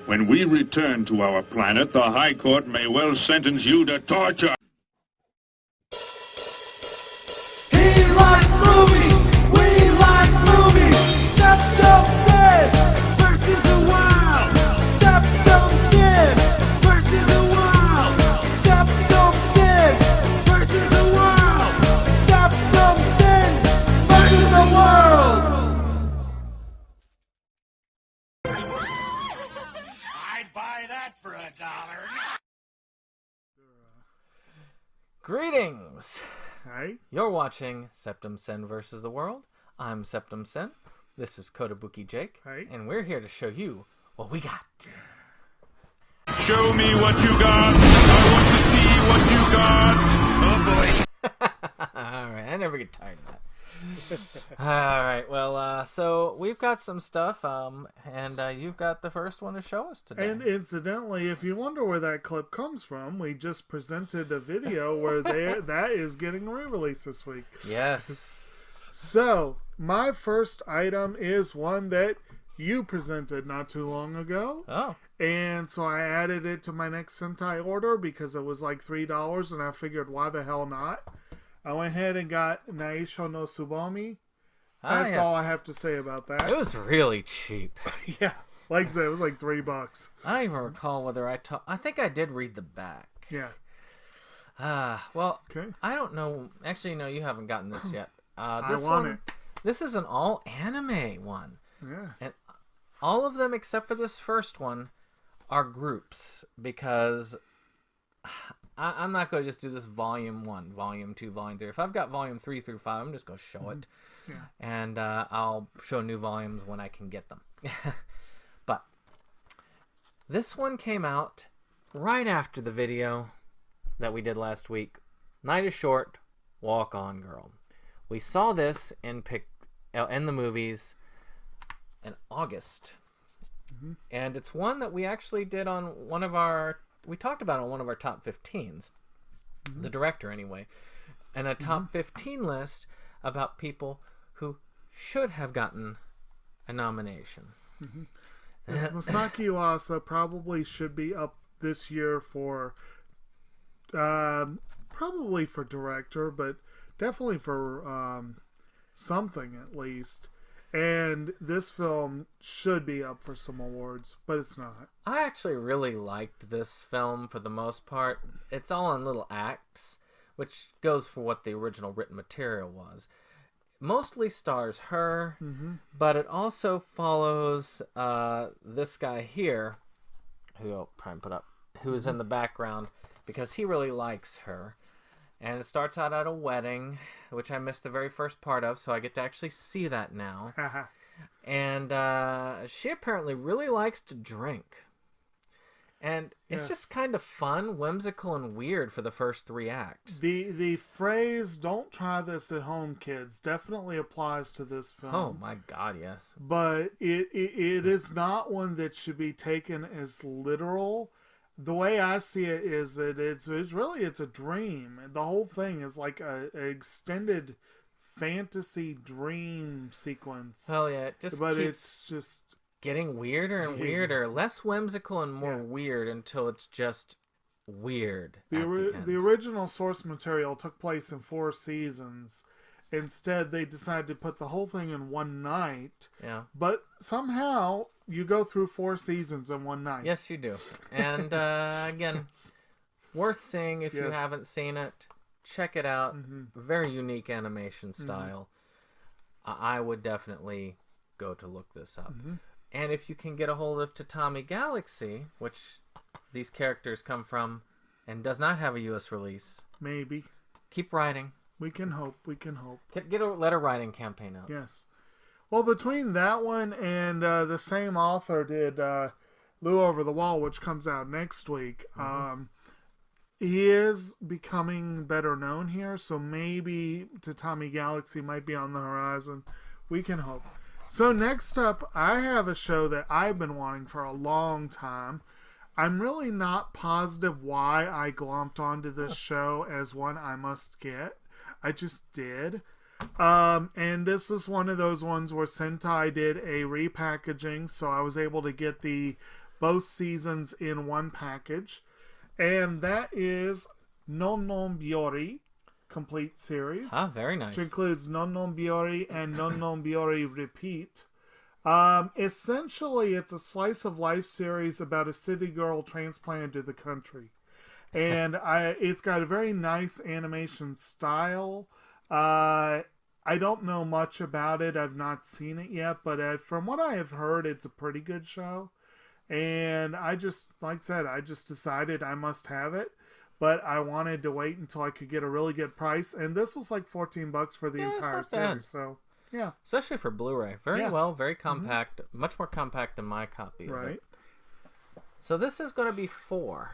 When we return to our planet, the High Court may well sentence you to torture. He likes movies, we like movies. Septum Sin versus the world. Septum Sin versus the world. Septum Sin versus the world. Septum Sin versus the world. I'd buy that for $1. Greetings! Hey, You're watching Septum Sen versus the World. I'm Septum Sen. This is Kotobuki Jake. Hey. And we're here to show you what we got. Show me what you got. I want to see what you got. Oh, boy. Alright, I never get tired of that. Alright, well, so we've got some stuff, and you've got the first one to show us today. and incidentally, if you wonder where that clip comes from, we just presented a video where that is getting re-released this week. Yes. So, my first item is one that you presented not too long ago. Oh, And so I added it to my next Sentai order because it was like $3, and I figured, why the hell not? I went ahead and got Naisho no Tsubomi. That's yes. all I have to say about that. It was really cheap. Yeah, like I said, it was like $3. I don't even recall whether I think I did read the back. Yeah. Well, Okay. I don't know. Actually, no, you haven't gotten this yet. I This want one, it. This is an all anime one, Yeah. and all of them except for this first one are groups because I'm not going to just do this volume 1, volume 2, volume 3. If I've got volume 3 through 5, I'm just going to show it, Yeah. and I'll show new volumes when I can get them. But this one came out right after the video that we did last week. Night is Short, Walk On Girl. We saw this in the movies in August. And it's one that we actually did on we talked about on one of our top 15s. The director, anyway. And a top 15 list about people who should have gotten a nomination. This Masaki Uasa probably should be up this year for probably for director, but definitely for something at least. And this film should be up for some awards, but it's not. I actually really liked this film for the most part. It's all in little acts, which goes for what the original written material was. Mostly stars her, but it also follows this guy here, who I'll probably put up, who's in the background, because he really likes her. And it starts out at a wedding, which I missed the very first part of, so I get to actually see that now. And she apparently really likes to drink. And it's Yes. just kind of fun, whimsical, and weird for the first 3 acts. The phrase "don't try this at home, kids" definitely applies to this film. Oh my god, yes. But it is not one that should be taken as literal. The way I see it is that it's a dream. The whole thing is like an extended fantasy dream sequence. Well, yeah, it just But keeps it's just getting weirder and weirder. Less whimsical and more weird until it's just weird. the original source material took place in 4 seasons. Instead, they decided to put the whole thing in one night. Yeah. But somehow, you go through 4 seasons in one night. Yes, you do. And again, worth seeing if you Yes. haven't seen it. Check it out. Very unique animation style. I would definitely go to look this up. And if you can get a hold of Tatami Galaxy, which these characters come from, and does not have a U.S. release, Maybe. keep writing. We can hope. We can hope. Get a letter writing campaign out. Yes. Well, between that one and the same author did Lou Over the Wall, which comes out next week, he is becoming better known here, so maybe Tatami Galaxy might be on the horizon. We can hope. So next up, I have a show that I've been wanting for a long time. I'm really not positive why I glomped onto this show as one I must get. I just did. And this is one of those ones where Sentai did a repackaging, so I was able to get the both seasons in one package. And that is Non Non Biyori complete series. Ah, very nice. Which includes Non Non Biyori and Non Non Biyori Repeat. Essentially, it's a slice of life series about a city girl transplanted to the country. And it's got a very nice animation style. I don't know much about it. I've not seen it yet, but from what I have heard, it's a pretty good show. And I just, like I said, I just decided I must have it. But I wanted to wait until I could get a really good price. And this was like $14 for the entire it's not bad. series. So, yeah. Especially for Blu-ray. Very Yeah. well, very compact. Much more compact than my copy of Right. it. So this is going to be four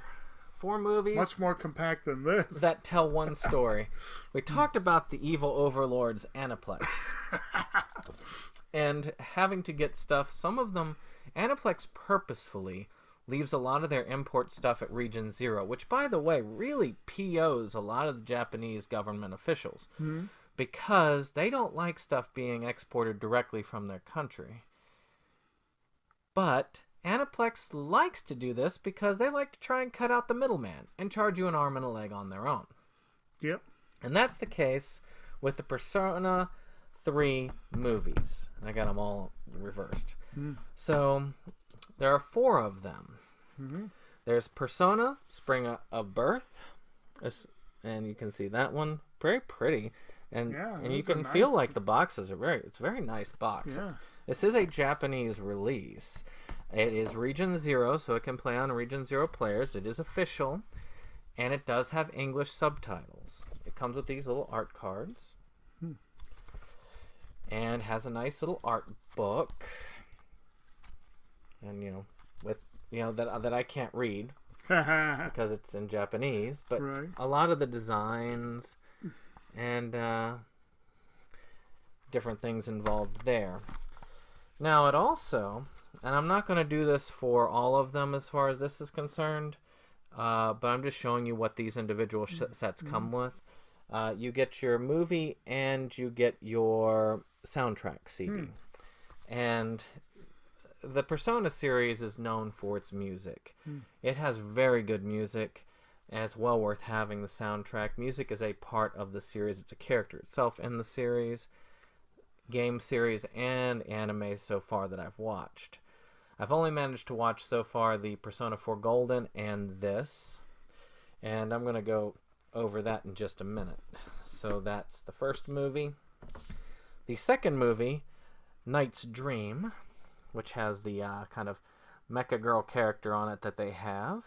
movies Much more compact than this. that tell one story. We talked about the evil overlords Aniplex. And having to get stuff, some of them, Aniplex purposefully leaves a lot of their import stuff at Region Zero, which, by the way, really POs a lot of the Japanese government officials because they don't like stuff being exported directly from their country. But Aniplex likes to do this because they like to try and cut out the middleman and charge you an arm and a leg on their own. Yep. And that's the case with the Persona 3 movies. I got them all reversed. So there are 4 of them. There's Persona Spring of Birth, and you can see that one, very pretty, and Yeah, and you those are can feel nice. like the boxes are it's a very nice box. Yeah. This is a Japanese release. It is Region Zero, so it can play on Region Zero players. It is official, and it does have English subtitles. It comes with these little art cards, and has a nice little art book, and that I can't read because it's in Japanese, but Right. a lot of the designs and different things involved there. Now it also, and I'm not going to do this for all of them as far as this is concerned, but I'm just showing you what these individual sets come with. You get your movie and you get your soundtrack CD. And the Persona series is known for its music. It has very good music, and it's well worth having the soundtrack. Music is a part of the series. It's a character itself in the series, game series, and anime so far that I've watched. I've only managed to watch so far the Persona 4 Golden and this, and I'm going to go over that in just a minute. So that's the first movie. The second movie, Knight's Dream, which has the kind of mecha girl character on it that they have.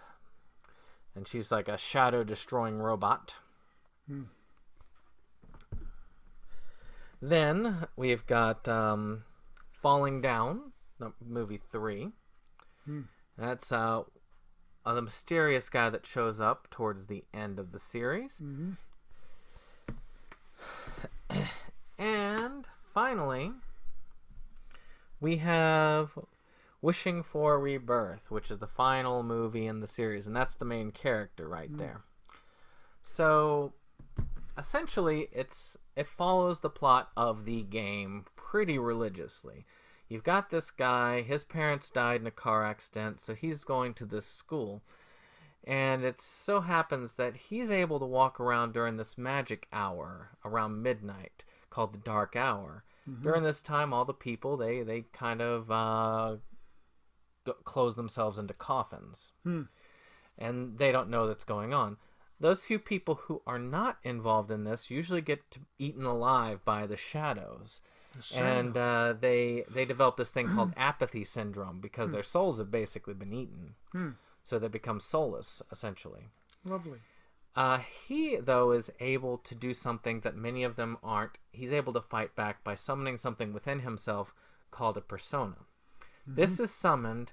And she's like a shadow-destroying robot. Then we've got Falling Down, movie 3. That's the mysterious guy that shows up towards the end of the series. And finally, we have Wishing for Rebirth, which is the final movie in the series, and that's the main character right there. So essentially, it follows the plot of the game pretty religiously. You've got this guy, his parents died in a car accident, so he's going to this school. And it so happens that he's able to walk around during this magic hour around midnight called the Dark Hour. During this time, all the people, they kind of close themselves into coffins. And they don't know that's going on. Those few people who are not involved in this usually get eaten alive by the shadows. And they develop this thing called apathy syndrome because their souls have basically been eaten. So they become soulless, essentially. Lovely. He, though, is able to do something that many of them aren't. He's able to fight back by summoning something within himself called a persona. This is summoned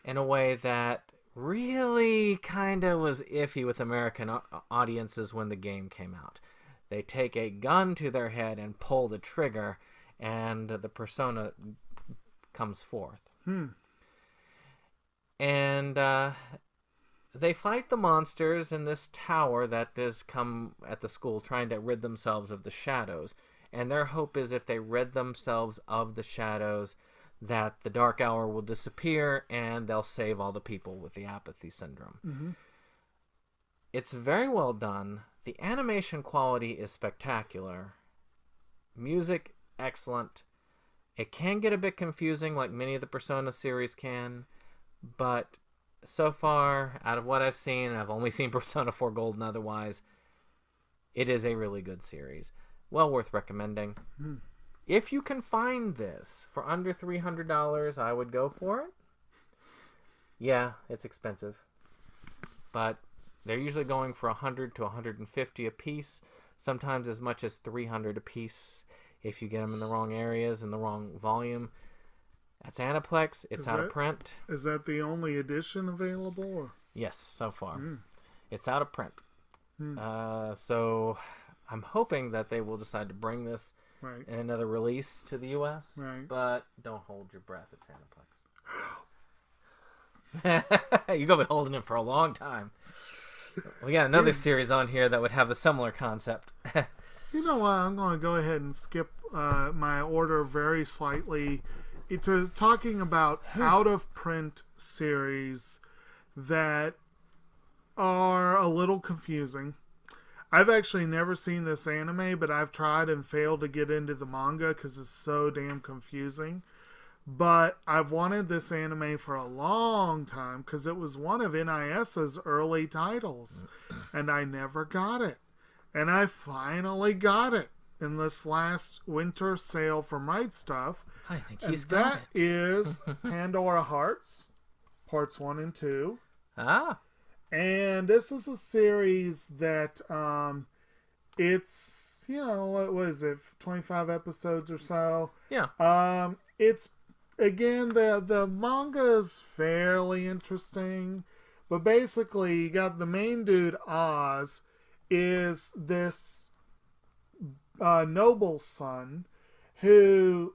in a way that really kind of was iffy with American audiences when the game came out. They take a gun to their head and pull the trigger, and the persona comes forth. And they fight the monsters in this tower that has come at the school trying to rid themselves of the shadows. And their hope is if they rid themselves of the shadows, that the Dark Hour will disappear and they'll save all the people with the apathy syndrome. It's very well done. The animation quality is spectacular. Music, excellent. It can get a bit confusing like many of the Persona series can, but so far, out of what I've seen, I've only seen Persona 4 Gold and otherwise, it is a really good series. Well worth recommending. If you can find this for under $300, I would go for it. Yeah, it's expensive, but they're usually going for $100 to $150 a piece, sometimes as much as $300 a piece if you get them in the wrong areas and the wrong volume. That's Aniplex. It's out of print. Is that the only edition available? Or? Yes, so far. It's out of print. So I'm hoping that they will decide to bring this in another release to the U.S., but don't hold your breath. It's Aniplex. You're going to be holding it for a long time. We got another series on here that would have the similar concept. You know what? I'm going to go ahead and skip my order very slightly. It's talking about out-of-print series that are a little confusing. I've actually never seen this anime, but I've tried and failed to get into the manga because it's so damn confusing. But I've wanted this anime for a long time because it was one of NIS's early titles, and I never got it. And I finally got it in this last winter sale from Right Stuff. I think he's got it. That is Pandora Hearts, parts 1 and 2. And this is a series that it's, what is it, 25 episodes or so. Yeah. It's, again, the manga is fairly interesting, but basically you got the main dude, Oz, is this noble's son who,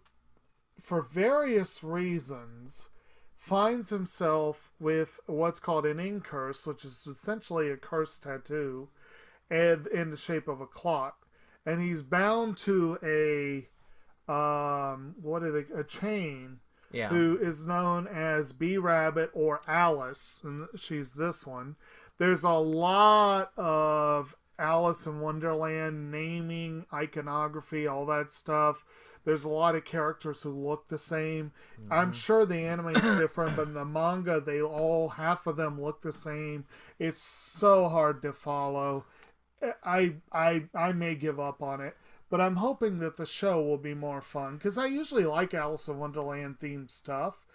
for various reasons, finds himself with what's called an ink curse, which is essentially a curse tattoo, and in the shape of a clock, and he's bound to a chain. Yeah. Who is known as B Rabbit or Alice, and she's this one. There's a lot of Alice in Wonderland naming, iconography, all that stuff. There's a lot of characters who look the same. I'm sure the anime is different, but in the manga, half of them look the same. It's so hard to follow. I may give up on it, but I'm hoping that the show will be more fun, because I usually like Alice in Wonderland themed stuff,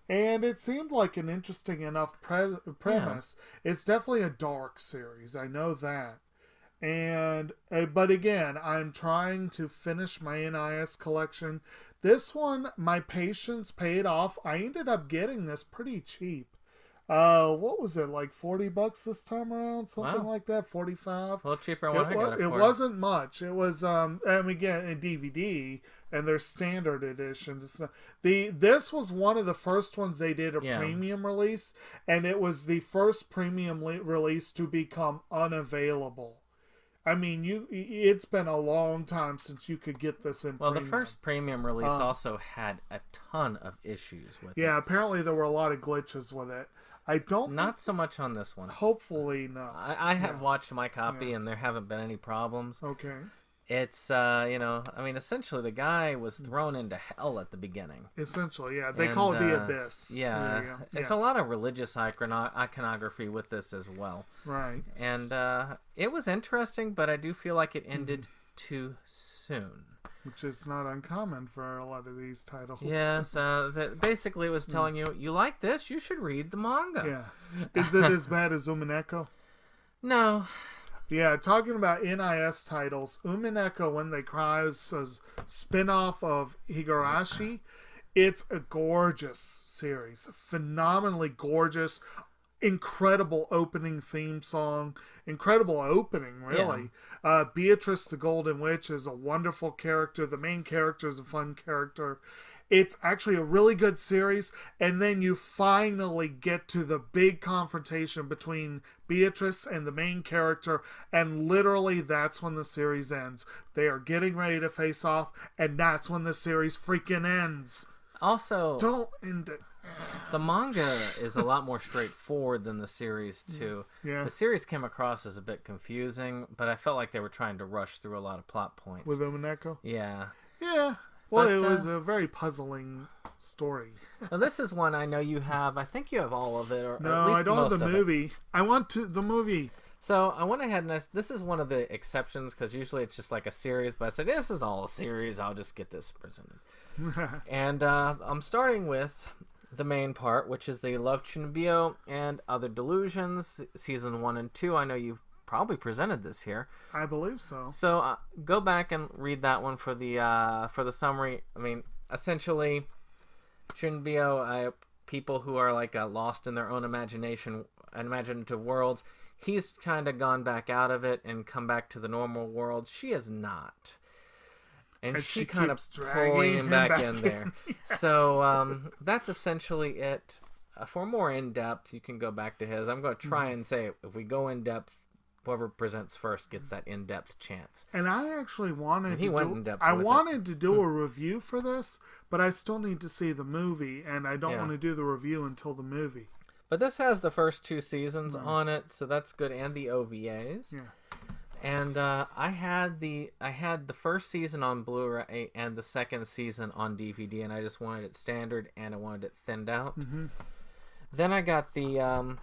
and it seemed like an interesting enough premise. Yeah. It's definitely a dark series, I know that. And but again, I'm trying to finish my NIS collection. This one, my patience paid off. I ended up getting this pretty cheap. What was it, like $40 this time around? Something like that, 45. A little cheaper than what I got it for. It wasn't much. It was again, a DVD, and they're standard editions. This was one of the first ones they did a premium release, and it was the first premium release to become unavailable. I mean, it's been a long time since you could get this in premium. Well, the first premium release also had a ton of issues with it. Yeah, apparently there were a lot of glitches with it. Not so much on this one. Hopefully not. I have watched my copy, and there haven't been any problems. Okay. It's, essentially the guy was thrown into hell at the beginning. Essentially, yeah. They call it the Abyss. Yeah. It's a lot of religious iconography with this as well. Right. And it was interesting, but I do feel like it ended too soon. Which is not uncommon for a lot of these titles. Yes, basically it was telling you like this, you should read the manga. Yeah. Is it as bad as Umineko? No. Yeah, talking about NIS titles, Umineko When They Cry is a spin-off of Higurashi. It's a gorgeous series. Phenomenally gorgeous. Incredible opening theme song. Incredible opening, really. Yeah. Beatrice the Golden Witch is a wonderful character. The main character is a fun character. It's actually a really good series, and then you finally get to the big confrontation between Beatrice and the main character, and literally that's when the series ends. They are getting ready to face off, and that's when the series freaking ends. Also, Don't end it. the manga is a lot more straightforward than the series too. Yeah. The series came across as a bit confusing, but I felt like they were trying to rush through a lot of plot points. With Umineko? Yeah. Yeah. Well, But, it was a very puzzling story. Now, this is one I know you have. I think you have all of it, or at No, least I don't most have the of it. movie. I want to the movie. So I went ahead and this is one of the exceptions because usually it's just like a series, but I said this is all a series. I'll just get this presented. And I'm starting with the main part, which is the Love Chunibyo and Other Delusions, season 1 and 2. I know you've probably presented this here. I believe so. So go back and read that one for the summary. I mean, essentially, Chunibyo, people who are like lost in their own imaginative worlds. He's kind of gone back out of it and come back to the normal world. She is not. And she kind of keeps dragging pulling him him back back in there. Yes. So that's essentially it. For more in-depth, you can go back to his. I'm going to try and say if we go in-depth, whoever presents first gets that in-depth chance. And I actually wanted And he to went do, in depth I with it. wanted to do a review for this, but I still need to see the movie, and I don't Yeah. want to do the review until the movie. But this has the first 2 seasons on it, so that's good, and the OVAs. Yeah. And I had the first season on Blu-ray and the second season on DVD, and I just wanted it standard and I wanted it thinned out. Mm-hmm. Then I got the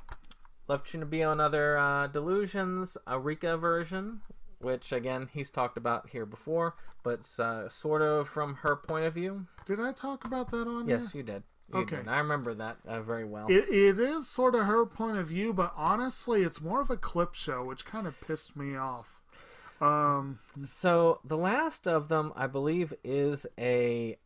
Love Chunibyo and Other Delusions, a Rika version, which again he's talked about here before, but it's sort of from her point of view. Did I talk about that on Yes, here? you did. You Okay. did. I remember that very well. It is sort of her point of view, but honestly, it's more of a clip show, which kind of pissed me off. So the last of them, I believe, is a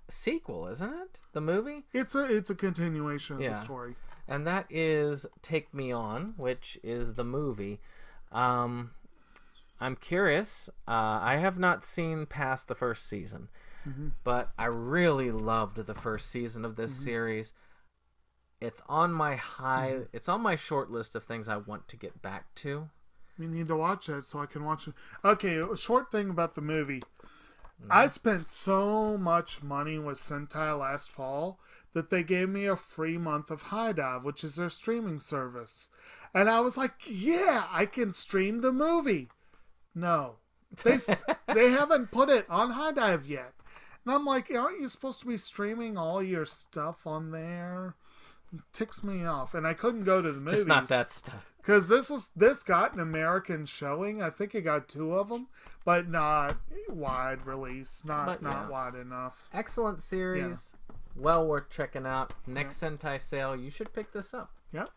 sequel, isn't it? The movie, It's a continuation of Yeah. the story. and that is Take Me On, which is the movie. I'm curious. I have not seen past the first season, but I really loved the first season of this series. It's on my It's on my short list of things I want to get back to. We need to watch it so I can watch it. Okay, a short thing about the movie. I spent so much money with Sentai last fall that they gave me a free month of High Dive, which is their streaming service. And I was like, yeah, I can stream the movie. No. They haven't put it on High Dive yet. And I'm like, aren't you supposed to be streaming all your stuff on there? It ticks me off. And I couldn't go to the movies. Just not that stuff. Because this got an American showing. I think it got 2 of them, but not wide release. Not yeah. wide enough. Excellent series. Well worth checking out. Next Sentai sale, you should pick this up. Yep.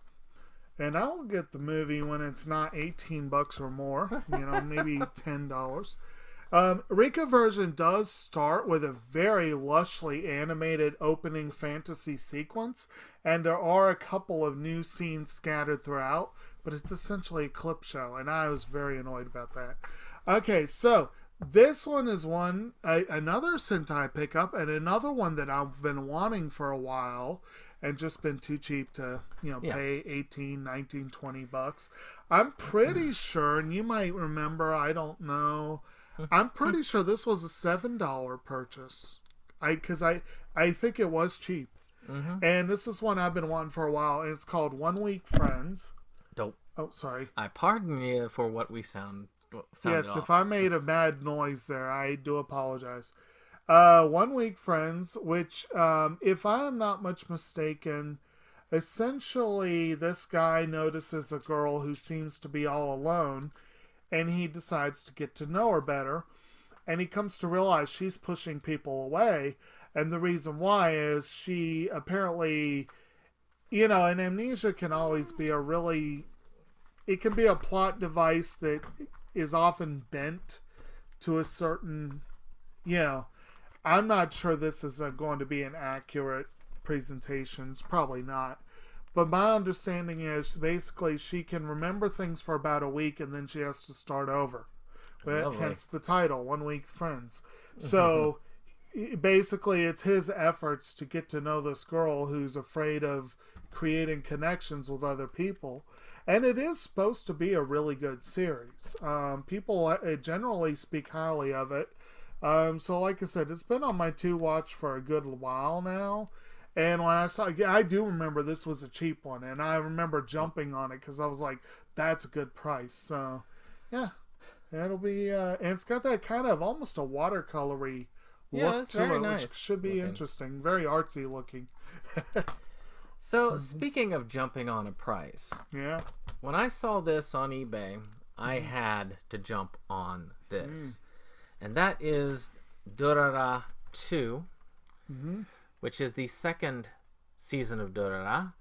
And I'll get the movie when it's not $18 or more. Maybe $10. Rika version does start with a very lushly animated opening fantasy sequence, and there are a couple of new scenes scattered throughout, but it's essentially a clip show, and I was very annoyed about that. Okay, so this one is another Sentai pickup, and another one that I've been wanting for a while and just been too cheap to pay 18, 19, 20 bucks. I'm pretty sure, and you might remember, I don't know, I'm pretty sure this was a $7 purchase. Because I think it was cheap. And this is one I've been wanting for a while, and it's called 1 Week Friends. Dope. Oh, sorry. I pardon you for what we sounded Yes, off. if I made a mad noise there, I do apologize. 1 Week Friends, which, if I am not much mistaken, essentially this guy notices a girl who seems to be all alone, and he decides to get to know her better, and he comes to realize she's pushing people away, and the reason why is she apparently, and amnesia can always be it can be a plot device that is often bent to a certain, I'm not sure this is going to be an accurate presentation. It's probably not. But my understanding is basically she can remember things for about a week and then she has to start over. Lovely. Hence the title, 1 Week Friends. So basically it's his efforts to get to know this girl who's afraid of creating connections with other people. And it is supposed to be a really good series. People generally speak highly of it. So like I said, it's been on my to watch for a good while now. And when I saw, I do remember this was a cheap one, and I remember jumping on it because I was like, "That's a good price." So, yeah, it'll be, and it's got that kind of almost a watercolory Yeah, look it's to very it, nice which should be looking. interesting. Very artsy looking. So, speaking of jumping on a price, Yeah. when I saw this on eBay, I had to jump on this. And that is Durara 2, which is the second season of Durara.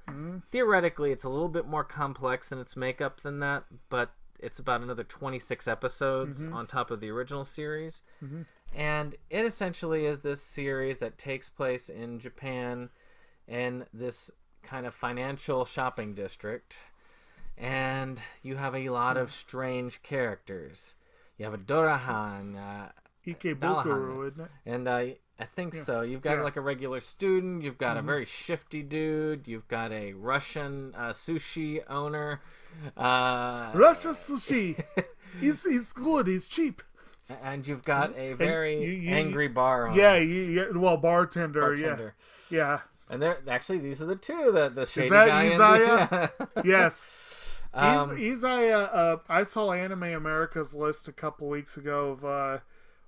Theoretically, it's a little bit more complex in its makeup than that, but it's about another 26 episodes on top of the original series. And it essentially is this series that takes place in Japan in this kind of financial shopping district. And you have a lot of strange characters. You have a Dorahan, Ikebukuro, isn't it? and I think so. You've got Yeah. like a regular student. You've got a very shifty dude. You've got a Russian sushi owner. Russia sushi. He's good. He's cheap. And you've got a very you- angry bar owner. Yeah, well, bartender. Bartender. Yeah. And they're actually these are the two the shady that guy Isaiah? and Yes. Um, I saw Anime America's list a couple weeks ago of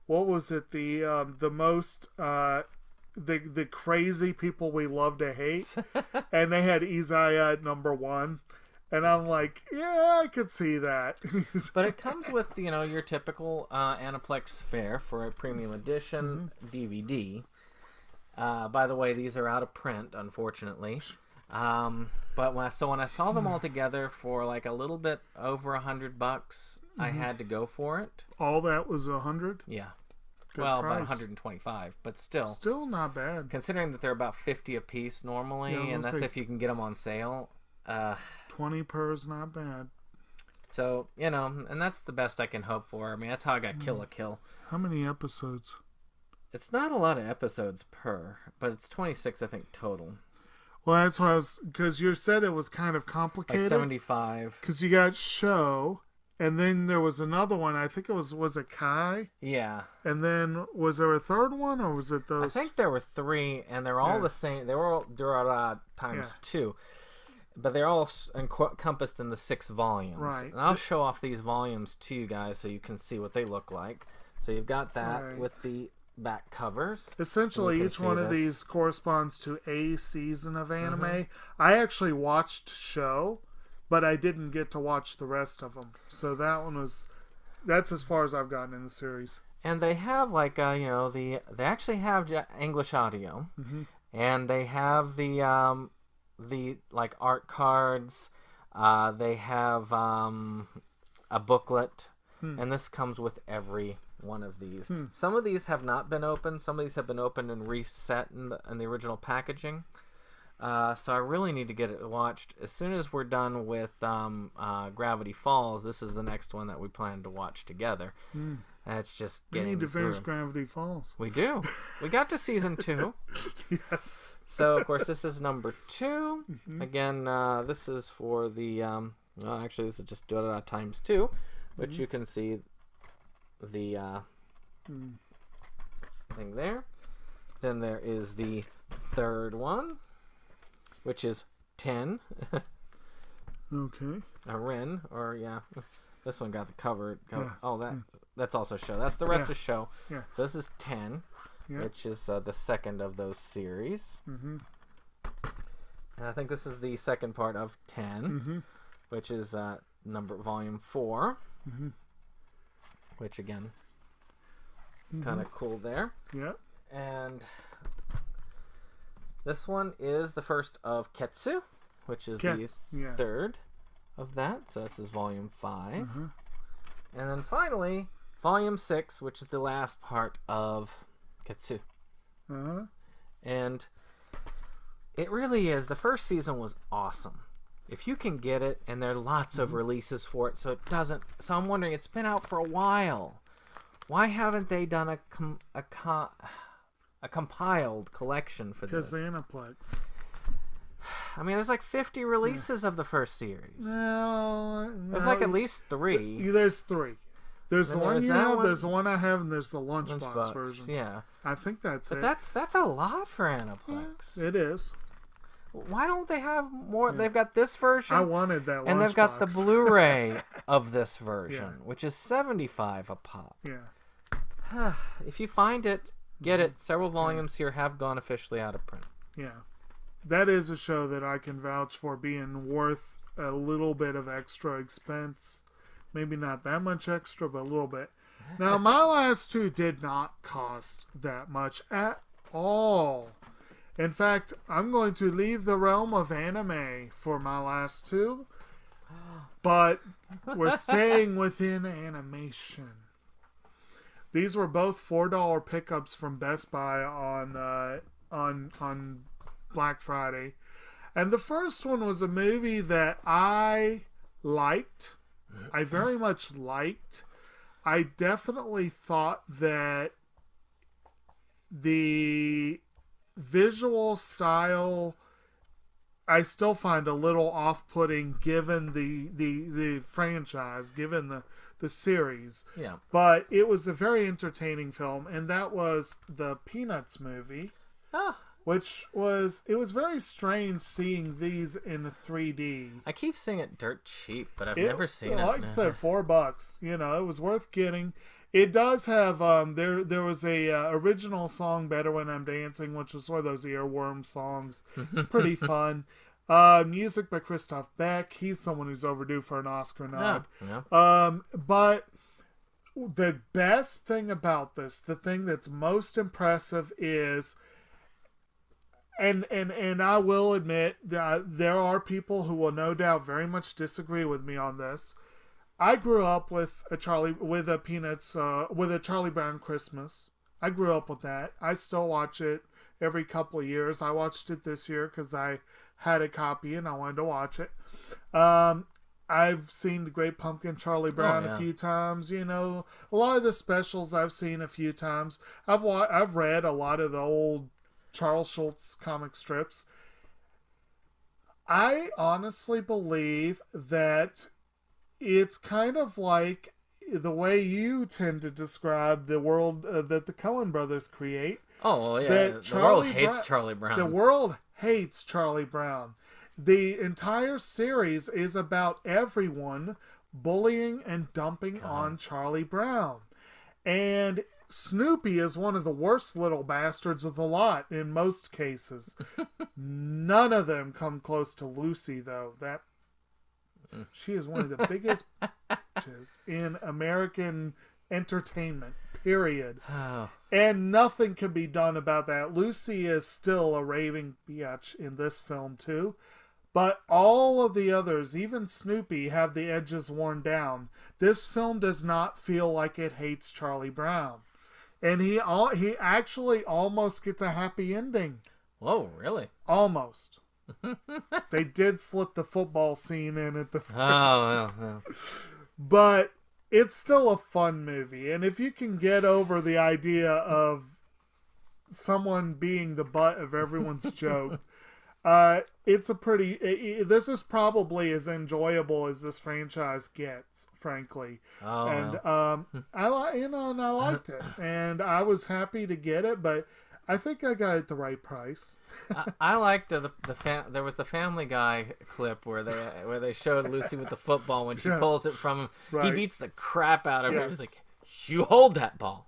what was it, the most the crazy people we love to hate, and they had Isaiah at number 1, and I'm like, yeah, I could see that. But it comes with your typical Aniplex fare for a premium edition DVD. By the way, these are out of print, unfortunately. But when I saw them all together for like a little bit over $100, I had to go for it. All that was 100. Yeah. Good Well, price. about 125, but still, Still not bad. considering that they're about 50 a piece normally, Yeah, I was and gonna that's say- if you can get them on sale. 20 per is not bad. So and that's the best I can hope for. I mean, that's how I got Kill la Kill. How many episodes? It's not a lot of episodes per, but it's 26, I think, total. Well, that's why I was, because you said it was kind of Like complicated. 75. Because you got Show, and then there was another one. I think it was it Kai? Yeah. And then was there a third one, or was it I those? think there were 3, and they're all Yeah. the same. They were all Durara times 2. But they're all encompassed in the 6 volumes. Right. And I'll show off these volumes to you guys so you can see what they look like. So you've got that Right. with the back covers. Essentially, You can each see one of this. these corresponds to a season of anime. I actually watched Show, but I didn't get to watch the rest of them. So that's as far as I've gotten in the series. And they have like they actually have English audio, and they have the like art cards. They have a booklet, and this comes with every one of these. Some of these have not been opened. Some of these have been opened and reset in the original packaging. So I really need to get it watched as soon as we're done with Gravity Falls. This is the next one that we plan to watch together. And it's just We getting need to finish through. Gravity Falls. We do. We got to season 2. Yes. So of course this is number 2. Again, this is for the actually this is just Durara times 2, which you can see the thing there. Then there is the third one, which is 10. Okay. A Ren, or this one got the cover. Yeah. Oh, that's also Show. That's the rest Yeah. of Show. Yeah. So this is 10, Yeah. which is the second of those series. And I think this is the second part of 10, which is volume 4, which again, kind of cool there. Yeah. And this one is the first of Ketsu, which is Kets, the yeah. third of that. So this is volume 5. And then finally, volume 6, which is the last part of Ketsu. Uh-huh. And it really is. The first season was awesome. If you can get it, and there are lots of releases for it, so it doesn't. So I'm wondering, it's been out for a while. Why haven't they done a compiled collection for Because this? the Aniplex. I mean, there's like 50 releases of the first series. No. There's like at least 3. There's 3. There's the Then one there's you that have, one. there's the one I have, and there's the Lunchbox Lunchbox, version. yeah. I think that's But it. that's a lot for Aniplex. It is. Why don't they have more? They've got this version. I wanted that and they've got the Lunchbox. Blu-ray of this version, Yeah. which is $75 a pop. Yeah. If you find it, get it. Several volumes here have gone officially out of print. Yeah. That is a show that I can vouch for being worth a little bit of extra expense. Maybe not that much extra, but a little bit. Now, my last two did not cost that much at all. In fact, I'm going to leave the realm of anime for my last two, but we're staying within animation. These were both $4 pickups from Best Buy on Black Friday. And the first one was a movie that I liked. I very much liked. I definitely thought that the visual style I still find a little off-putting given the franchise, given the series. Yeah. But it was a very entertaining film, and that was the Peanuts movie. Ah, Which was, it was very strange seeing these in 3D. I keep seeing it dirt cheap, but I've never seen it. Like I said, $4. You know, it was worth getting. It does have, there was a original song, Better When I'm Dancing, which was one of those earworm songs. It's pretty fun. Music by Christoph Beck. He's someone who's overdue for an Oscar nod. Yeah. But the best thing about this, the thing that's most impressive is, and I will admit that there are people who will no doubt very much disagree with me on this. I grew up with a Charlie Brown Christmas. I grew up with that. I still watch it every couple of years. I watched it this year because I had a copy and I wanted to watch it. I've seen The Great Pumpkin, Charlie Brown a few times. You know, a lot of the specials I've seen a few times. I've read a lot of the old Charles Schultz comic strips. I honestly believe that it's kind of like the way you tend to describe the world that the Coen brothers create. Oh, well, yeah. That The world hates Charlie Brown. The world hates Charlie Brown. The entire series is about everyone bullying and dumping on Charlie Brown. And Snoopy is one of the worst little bastards of the lot in most cases. None of them come close to Lucy, though. She is one of the biggest bitches in American entertainment, period. Oh. And nothing can be done about that. Lucy is still a raving biatch in this film, too. But all of the others, even Snoopy, have the edges worn down. This film does not feel like it hates Charlie Brown. And he actually almost gets a happy ending. Whoa, really? Almost. They did slip the football scene in at the Oh, well. But it's still a fun movie. And if you can get over the idea of someone being the butt of everyone's joke, it's a pretty... this is probably as enjoyable as this franchise gets, frankly. Oh, And well. I liked it. And I was happy to get it, but I think I got it the right price. I liked there was the Family Guy clip where they showed Lucy with the football when she pulls it from him. Right. He beats the crap out of her. Yes. He's like, "You hold that ball."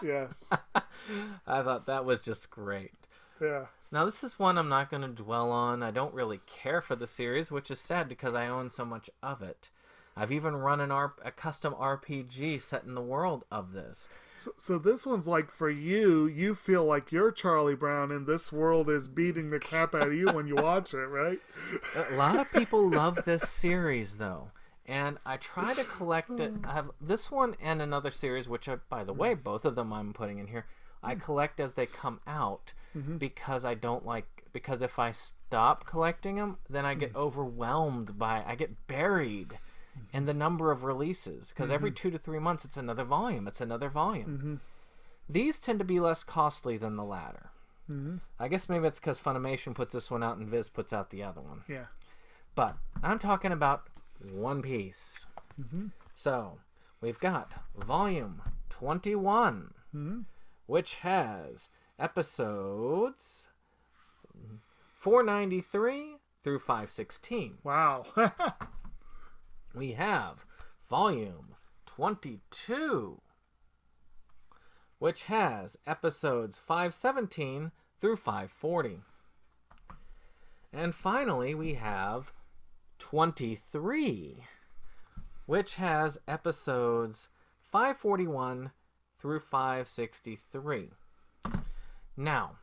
Yes. I thought that was just great. Yeah. Now, this is one I'm not going to dwell on. I don't really care for the series, which is sad because I own so much of it. I've even run a custom RPG set in the world of this. So this one's like, for you feel like you're Charlie Brown and this world is beating the crap out of you when you watch it, right? A lot of people love this series, though. And I try to collect it. I have this one and another series, which, by the way, both of them I'm putting in here. I collect as they come out because I don't like... Because if I stop collecting them, then I get overwhelmed by... I get buried in the number of releases. Because every 2 to 3 months, it's another volume. It's another volume. These tend to be less costly than the latter. I guess maybe it's because Funimation puts this one out and Viz puts out the other one. Yeah. But I'm talking about One Piece. So, we've got volume 21, which has episodes 493 through 516. Wow. We have volume 22, which has episodes 517 through 540. And finally, we have 23, which has episodes 541 through 563. Now,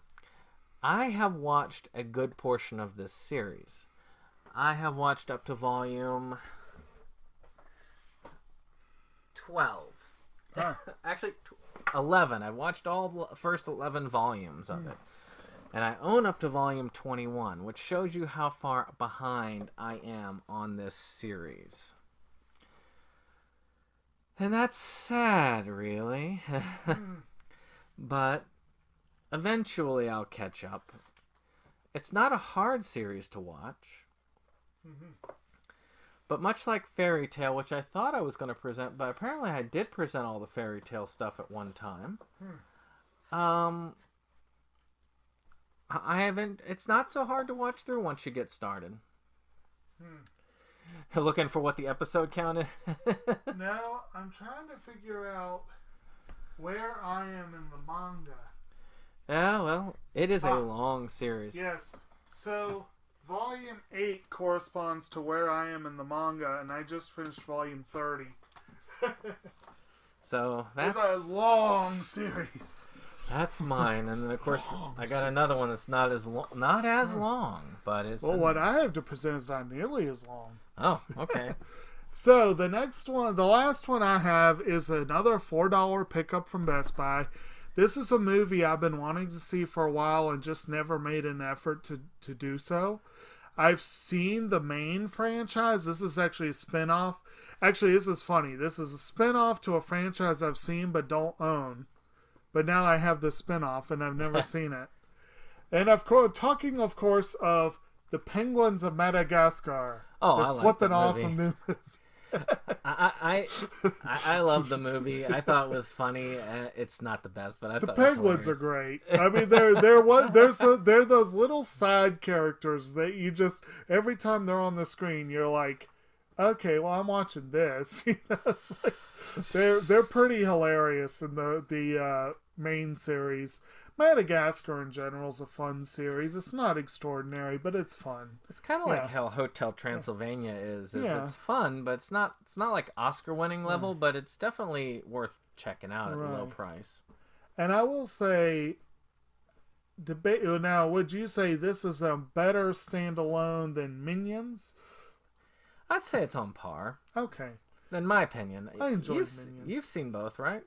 I have watched a good portion of this series. I have watched up to volume 12. Actually, 11. I've watched all the first 11 volumes of it. And I own up to volume 21, which shows you how far behind I am on this series. And that's sad, really. But eventually I'll catch up. It's not a hard series to watch. But much like Fairy Tail, which I thought I was going to present, but apparently I did present all the Fairy Tail stuff at one time. I haven't. It's not so hard to watch through once you get started. Looking for what the episode count is. Now, I'm trying to figure out where I am in the manga. Yeah, well, it is a long series. Yes. So, volume 8 corresponds to where I am in the manga, and I just finished volume 30. So that's It's a long series. That's mine, and then of course I got another one that's not as long, but it's. Well, what I have to present is not nearly as long. Oh, okay. So the next one, the last one I have is another $4 pickup from Best Buy. This is a movie I've been wanting to see for a while and just never made an effort to do so. I've seen the main franchise. This is actually a spin-off. Actually, this is funny. This is a spin-off to a franchise I've seen but don't own. But now I have the spin-off and I've never seen it. And of course, talking of course of the Penguins of Madagascar. Oh, the I like flippin' that awesome movie. I love the movie. I thought it was funny. It's not the best, but I The thought it was penguins are hilarious. great. I mean, they're those little side characters that you just every time they're on the screen, you're like, okay, well, I'm watching this. You know, it's like, they're pretty hilarious in the main series. Madagascar in general is a fun series. It's not extraordinary, but it's fun. It's kind of like how Hotel Transylvania is. Yeah. It's fun, but it's not like Oscar-winning level, but it's definitely worth checking out at a low Right. price. And I will say, now, would you say this is a better standalone than Minions? I'd say it's on par, Okay. in my opinion. I enjoyed Minions. Minions. You've seen both, right?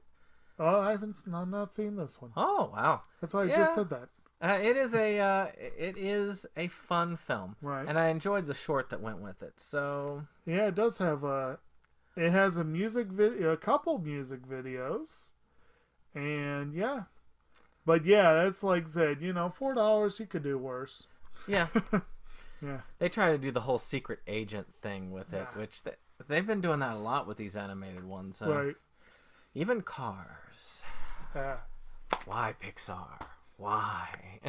Oh, I've not seen this one. Oh, wow. That's why I Yeah. just said that. It is a fun film, Right. and I enjoyed the short that went with it. So Yeah, it does have it has a music video, a couple music videos, and yeah, but yeah, that's like I said, $4 you could do worse. yeah, Yeah, they try to do the whole secret agent thing with it, Yeah. which they've been doing that a lot with these animated ones. right. Even Cars. Yeah. Why Pixar? Why?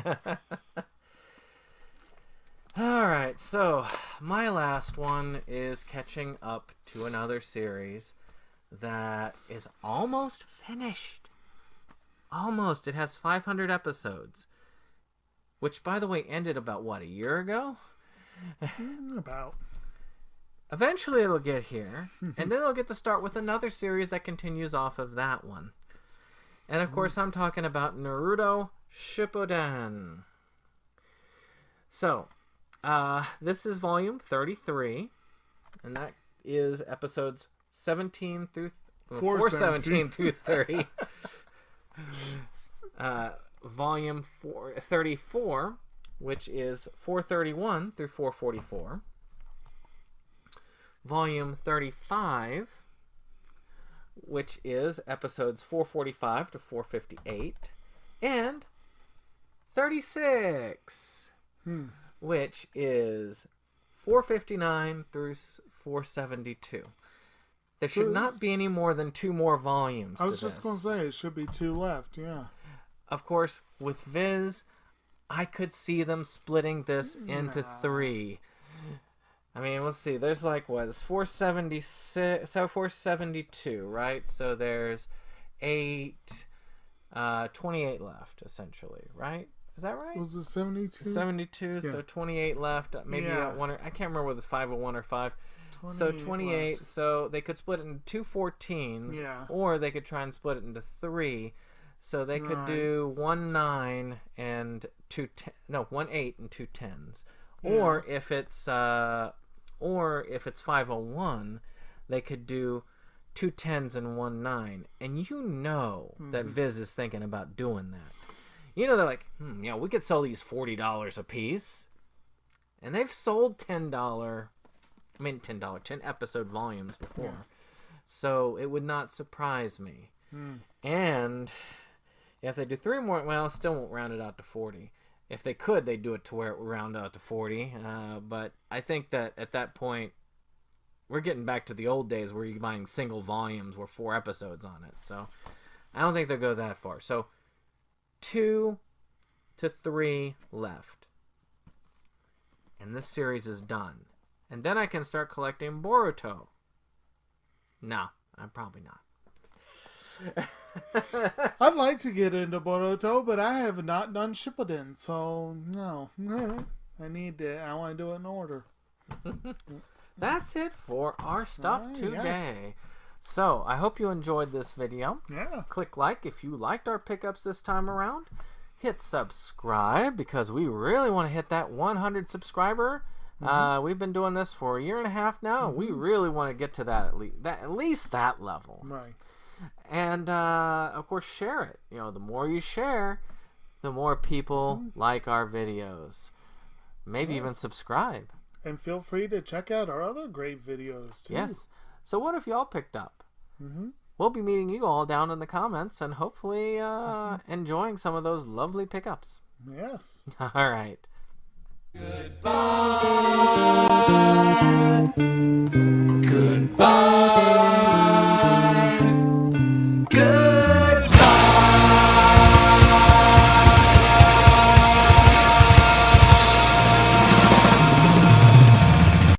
All right, so my last one is catching up to another series that is almost finished. Almost. It has 500 episodes, which, by the way, ended about, a year ago? About. Eventually it'll get here, and then they'll get to start with another series that continues off of that one. And of course, I'm talking about Naruto Shippuden. So, this is volume 33, and that is episodes 17 through 417 through 30. Volume 34, which is 431 through 444. Volume 35, which is episodes 445 to 458, and 36, which is 459 through 472. There should not be any more than 2 more volumes I was to just this. going to say, it should be 2 left, yeah. Of course, with Viz, I could see them splitting this into 3. I mean, let's see. There's like, what? It's 476, so 472, right? So there's 28 left, essentially, right? Is that right? Was it 72? 72, Yeah. so 28 left. Maybe Yeah. one. I can't remember whether it's 501 or 5. So 28. left. So they could split it into 2 14s, Yeah. or they could try and split it into 3. So they could Right. do 1 9 and 2 10. No, 1 8 and 2 10s. Or if it's 501, they could do 2 10s and 1 9. And you know that Viz is thinking about doing that. You know, they're like, yeah, we could sell these $40 a piece. And they've sold $10 episode volumes before. So it would not surprise me. And if they do 3 more, well, still won't round it out to 40. If they could, they'd do it to where it would round out to 40. But I think that at that point, we're getting back to the old days where you're buying single volumes with 4 episodes on it. So I don't think they'll go that far. So 2 to 3 left. And this series is done. And then I can start collecting Boruto. No, I'm probably not. I'd like to get into Boruto, but I have not done Shippuden, so no. I want to do it in order. That's it for our stuff Alright, today. yes. So, I hope you enjoyed this video. Yeah. Click like if you liked our pickups this time around. Hit subscribe because we really want to hit that 100 subscriber. We've been doing this for 1.5 years now. We really want to get to that at least that level. Right. And of course, share it. You know, the more you share, the more people like our videos. Maybe even subscribe. And feel free to check out our other great videos, too. Yes. So what if y'all picked up? We'll be meeting you all down in the comments and hopefully enjoying some of those lovely pickups. Yes. All right. Goodbye.